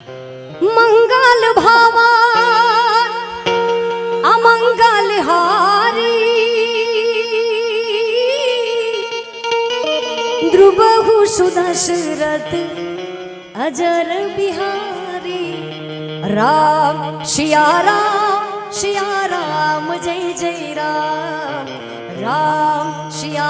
मंगल भावा अमंगल हारी ध्रुवहु सुदशरथ अजर बिहारी। राम सिया राम जय जय राम। राम सिया